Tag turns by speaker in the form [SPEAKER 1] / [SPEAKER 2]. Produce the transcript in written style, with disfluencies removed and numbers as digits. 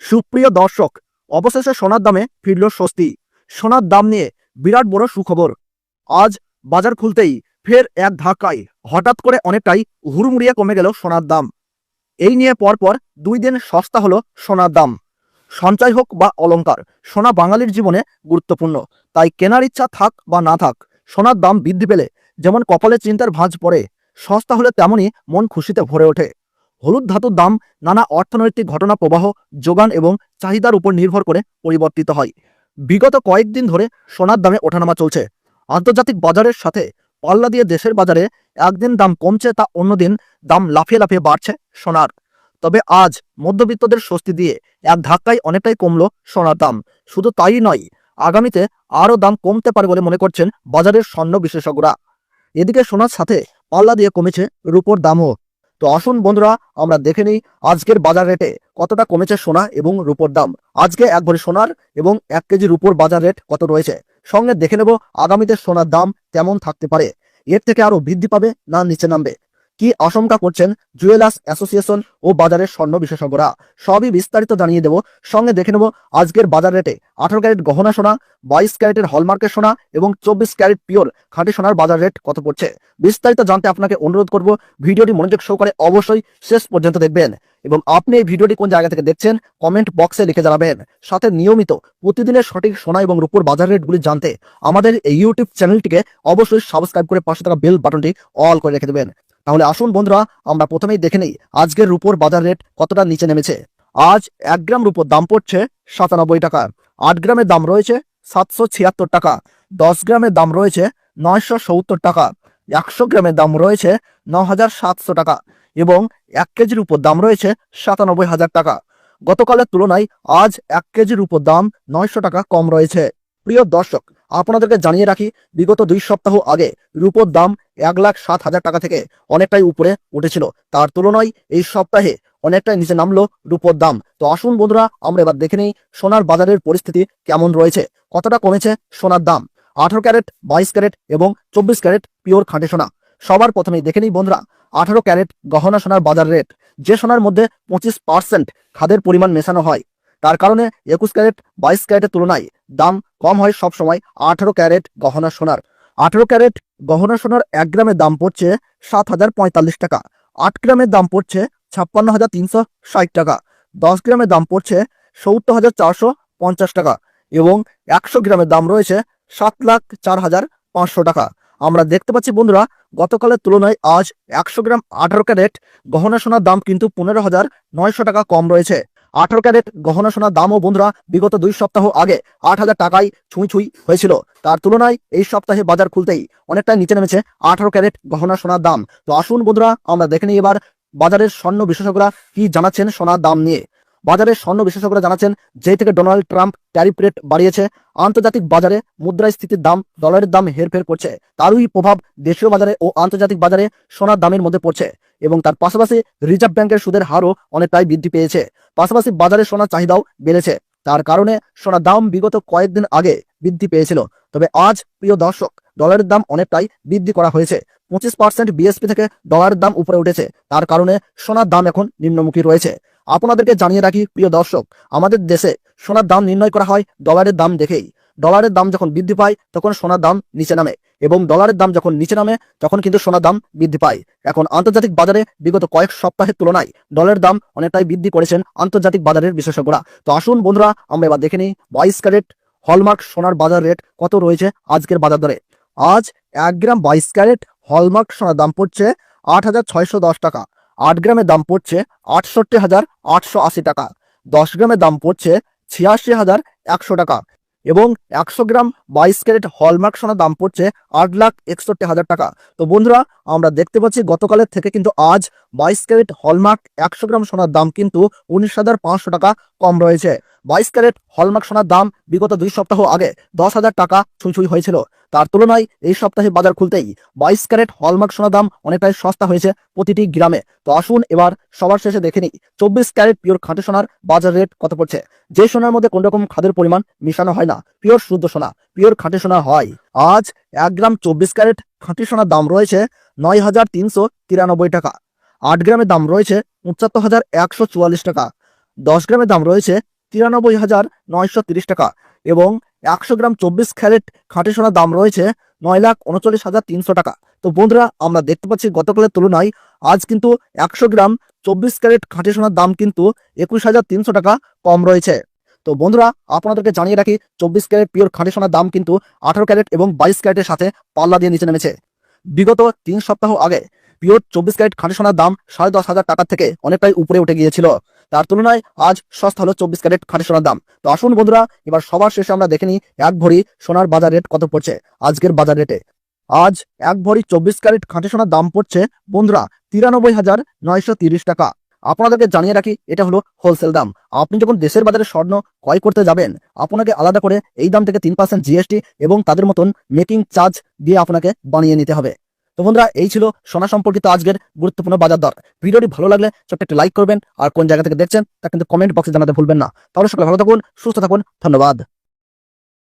[SPEAKER 1] সুপ্রিয় দর্শক, অবশেষে সোনার দামে ফিরল স্বস্তি। সোনার দাম নিয়ে বিরাট বড় সুখবর। আজ বাজার খুলতেই ফের এক ধাক্কায় হঠাৎ করে অনেকটাই হুড়মুড়িয়ে কমে গেল সোনার দাম। এই নিয়ে পরপর 2 দিন সস্তা হলো সোনার দাম। সঞ্চয় হোক বা অলংকার, সোনা বাঙালির জীবনে গুরুত্বপূর্ণ। তাই কেনার ইচ্ছা থাক বা না থাক, সোনার দাম বৃদ্ধি পেলে যেমন কপালে চিন্তার ভাঁজ পড়ে, সস্তা হলে তেমনই মন খুশিতে ভরে ওঠে। হলুদ ধাতুর দাম নানা অর্থনৈতিক ঘটনা প্রবাহ, যোগান এবং চাহিদার উপর নির্ভর করে পরিবর্তিত হয়। বিগত কয়েকদিন ধরে সোনার দামে ওঠানামা চলছে। আন্তর্জাতিক বাজারের সাথে পাল্লা দিয়ে দেশের বাজারে একদিন দাম কমছে, তা অন্যদিন দাম লাফিয়ে লাফিয়ে বাড়ছে সোনার। তবে আজ মধ্যবিত্তদের স্বস্তি দিয়ে এক ধাক্কায় অনেকটাই কমলো সোনার দাম। শুধু তাই নয়, আগামীতে আরও দাম কমতে পারে বলে মনে করছেন বাজারের স্বর্ণ বিশেষজ্ঞরা। এদিকে সোনার সাথে পাল্লা দিয়ে কমেছে রূপোর দামও। তো আসুন বন্ধুরা, আমরা দেখে নিই আজকের বাজার রেটে কতটা কমেছে সোনা এবং রূপোর দাম। আজকে এক ভরি সোনার এবং 1 কেজি রূপোর বাজার রেট কত রয়েছে, সঙ্গে দেখে নেব আগামীতে সোনার দাম কেমন থাকতে পারে। এর থেকে আরো বৃদ্ধি পাবে না নিচে নামবে, কি আশঙ্কা করছেন জুয়েলার্স অ্যাসোসিয়েশন ও বাজারের স্বর্ণ বিশেষজ্ঞরা, সবই বিস্তারিত জানিয়ে দেব। সঙ্গে দেখে নেব আজকের বাজার রেটে 18 ক্যারেট গহনা সোনা, 22 ক্যারেটের হলমার্কের সোনা এবং 24 ক্যারেট পিওর খাঁটি সোনার বাজার রেট কত পড়ছে। বিস্তারিত জানতে আপনাকে অনুরোধ করব, ভিডিওটি মনোযোগ সহকারে অবশ্যই শেষ পর্যন্ত দেখবেন এবং আপনি এই ভিডিওটি কোন জায়গা থেকে দেখছেন কমেন্ট বক্সে লিখে জানাবেন। সাথে নিয়মিত প্রতিদিনের সঠিক সোনা এবং রূপোর বাজার রেটগুলি জানতে আমাদের এই ইউটিউব চ্যানেলটিকে অবশ্যই সাবস্ক্রাইব করে পাশে থাকা বেল বাটনটি অল করে রেখে দেবেন। তাহলে আসুন বন্ধুরা, আমরা প্রথমেই দেখে নিই আজকের রূপোর বাজার রেট কতটা নিচে নেমেছে। আজ 1 গ্রাম রূপোর দাম পড়ছে 97 টাকা। 8 গ্রামের দাম রয়েছে 776 টাকা। 10 গ্রামের দাম রয়েছে 970 টাকা। 100 গ্রামের দাম রয়েছে 9700 টাকা এবং 1 কেজির উপর দাম রয়েছে 97,000 টাকা। গতকালের তুলনায় আজ 1 কেজির উপর দাম 900 টাকা কম রয়েছে। প্রিয় দর্শক, আপনাদেরকে জানিয়ে রাখি, বিগত 2 সপ্তাহ আগে রূপোর দাম 1,07,000 টাকা থেকে অনেকটাই উপরে উঠেছিল। তার তুলনায় এই সপ্তাহে অনেকটাই নিচে নামলো রূপোর দাম। তো আসুন বন্ধুরা, আমরা এবার দেখে নিই সোনার বাজারের পরিস্থিতি কেমন রয়েছে, কতটা কমেছে সোনার দাম। 18 ক্যারেট, 22 ক্যারেট এবং 24 ক্যারেট পিওর খাঁটি সোনা। সবার প্রথমেই দেখে নিই বন্ধুরা 18 ক্যারেট গহনা সোনার বাজার রেট। যে সোনার মধ্যে 25% খাদের পরিমাণ মেশানো হয়, তার কারণে 21 ক্যারেট 22 ক্যারেটের তুলনায় দাম কম হয় সবসময় 18 ক্যারেট গহনা সোনার। 18 ক্যারেট গহনা সোনার 1 গ্রামের দাম পড়ছে 7,045 টাকা। 8 গ্রামের দাম পড়ছে 56,360 টাকা। 10 গ্রামের দাম পড়ছে 70,450 টাকা এবং 100 গ্রামের দাম রয়েছে 7,04,500 টাকা। আমরা দেখতে পাচ্ছি বন্ধুরা, গতকালের তুলনায় আজ 100 গ্রাম 18 ক্যারেট গহনা সোনার দাম কিন্তু 15,900 টাকা কম রয়েছে। 18 ক্যারেট গহনা সোনার দামও বন্ধুরা বিগত 2 সপ্তাহ আগে 8,000 টাকায় ছুঁই হয়েছিল। তার তুলনায় এই সপ্তাহে বাজার খুলতেই অনেকটাই নিচে নেমেছে 18 ক্যারেট গহনা সোনার দাম। তো আসুন বন্ধুরা, আমরা দেখে নিই এবার বাজারের স্বর্ণ বিশেষজ্ঞরা কি জানাচ্ছেন সোনার দাম নিয়ে। বাজারের স্বর্ণ বিশেষজ্ঞরা জানাচ্ছেন, যেই থেকে ডোনাল্ড ট্রাম্প ট্যারিফ রেট বাড়িয়েছে, আন্তর্জাতিক বাজারে মুদ্রাস্ফীতির দাম, ডলারের দাম হেরফের করছে। তারই প্রভাব দেশীয় বাজারে ও আন্তর্জাতিক বাজারে সোনার দামের মধ্যে পড়ছে এবং তার পাশাপাশি রিজার্ভ ব্যাংকের সুদের হারও অনেকটাই বৃদ্ধি পেয়েছে। পাশাপাশি বাজারে সোনার চাহিদাও বেড়েছে। তার কারণে সোনার দাম বিগত কয়েকদিন আগে বৃদ্ধি পেয়েছিল। তবে আজ প্রিয় দর্শক, ডলারের দাম অনেকটাই বৃদ্ধি করা হয়েছে। 25% বিএসপি থেকে ডলারের দাম উপরে উঠেছে। তার কারণে সোনার দাম এখন নিম্নমুখী রয়েছে। আপনাদেরকে জানিয়ে রাখি প্রিয় দর্শক, আমাদের দেশে সোনার দাম নির্ণয় করা হয় ডলারের দাম দেখেই। ডলারের দাম যখন বৃদ্ধি পায় তখন সোনার দাম নিচে নামে এবং ডলারের দাম যখন নিচে নামে তখন কিন্তু সোনার দাম বৃদ্ধি পায়। এখন আন্তর্জাতিক বাজারে বিগত কয়েক সপ্তাহের তুলনায় ডলারের দাম অনেকটাই বৃদ্ধি করেছেন আন্তর্জাতিক বাজারের বিশেষজ্ঞরা। তো আসুন বন্ধুরা, আমরা এবার দেখে নিই 22 ক্যারেট হলমার্ক সোনার বাজার রেট কত রয়েছে আজকের বাজার দরে। আজ 1 গ্রাম 22 ক্যারেট হলমার্ক সোনার দাম পড়ছে 8,610 টাকা। 8 গ্রামের দাম পড়ছে 68,880 টাকা। 10 গ্রামের দাম পড়ছে 86,100 টাকা এবং 100 গ্রাম 22 ক্যারেট হলমার্ক সোনার দাম পড়ছে 8,61,000 টাকা। তো বন্ধুরা, আমরা দেখতে পাচ্ছি গতকালের থেকে কিন্তু আজ 22 ক্যারেট হলমার্ক 100 গ্রাম সোনার দাম কিন্তু 19,500 টাকা কম রয়েছে। 22 ক্যারেট হলমার্ক সোনার দাম বিগত 2 সপ্তাহ আগে 10,000 টাকা ছুঁই হয়েছিল। তার তুলনায় এই সপ্তাহে বাজার খুলতেই 22 ক্যারেট হলমার্ক সোনার দাম অনেকটাই সস্তা হয়েছে প্রতিটি গ্রামে। তো আসুন এবার সবার শেষে দেখে নিই 24 ক্যারেট পিওর খাঁটি সোনার বাজার রেট কত পড়ছে। যে সোনার মধ্যে কোন রকম খাদের পরিমাণ মিশানো হয় না, পিওর শুদ্ধ সোনা, পিওর খাঁটি সোনা হয়। আজ 1 গ্রাম 24 ক্যারেট খাঁটি সোনার দাম রয়েছে 9,393 টাকা। 8 গ্রামের দাম রয়েছে 75,144 টাকা। 10 গ্রামের দাম রয়েছে 93,930 টাকা এবং 100 গ্রাম 24 ক্যারেট খাঁটি সোনার দাম রয়েছে 9,39,300 টাকা। তো বন্ধুরা, আমরা দেখতে পাচ্ছি গতকালের তুলনায় আজ কিন্তু 100 গ্রাম 24 ক্যারেট খাঁটি সোনার দাম কিন্তু 21,300 টাকা কম রয়েছে। তো বন্ধুরা, আপনাদেরকে জানিয়ে রাখি 24 ক্যারেট পিওর খাঁটি সোনার দাম কিন্তু 18 ক্যারেট এবং 22 ক্যারেটের সাথে পাল্লা দিয়ে নিচে নেমেছে। বিগত 3 সপ্তাহ আগে পিওর 24 ক্যারেট খাঁটি সোনার দাম 10,500 টাকার থেকে অনেকটাই উপরে উঠে গিয়েছিল। তার তুলনায় আজ সস্তা হলো 24 ক্যারেট খাঁটি সোনার দাম। তো আসুন বন্ধুরা, এবার সবার শেষে আমরা দেখে নিই এক ভরি সোনার বাজার রেট কত পড়ছে আজকের বাজার রেটে। আজ এক ভরি 24 ক্যারেট খাঁটি সোনার দাম পড়ছে বন্ধুরা 93,930 টাকা। আপনাদেরকে জানিয়ে রাখি, এটা হলো হোলসেল দাম। আপনি যখন দেশের বাজারে স্বর্ণ ক্রয় করতে যাবেন, আপনাকে আলাদা করে এই দাম থেকে 3% জিএসটি এবং তাদের মতন মেকিং চার্জ দিয়ে আপনাকে বানিয়ে নিতে হবে। তো বন্ধুরা, এই ছিল সোনা সম্পর্কিত আজকের গুরুত্বপূর্ণ বাজার দর। ভিডিওটি ভালো লাগলে ছোট্ট একটি লাইক করবেন, আর কোন জায়গা থেকে দেখছেন তা কিন্তু কমেন্ট বক্সে জানাতে ভুলবেন না। তাহলে সকলে ভালো থাকুন, সুস্থ থাকুন, ধন্যবাদ।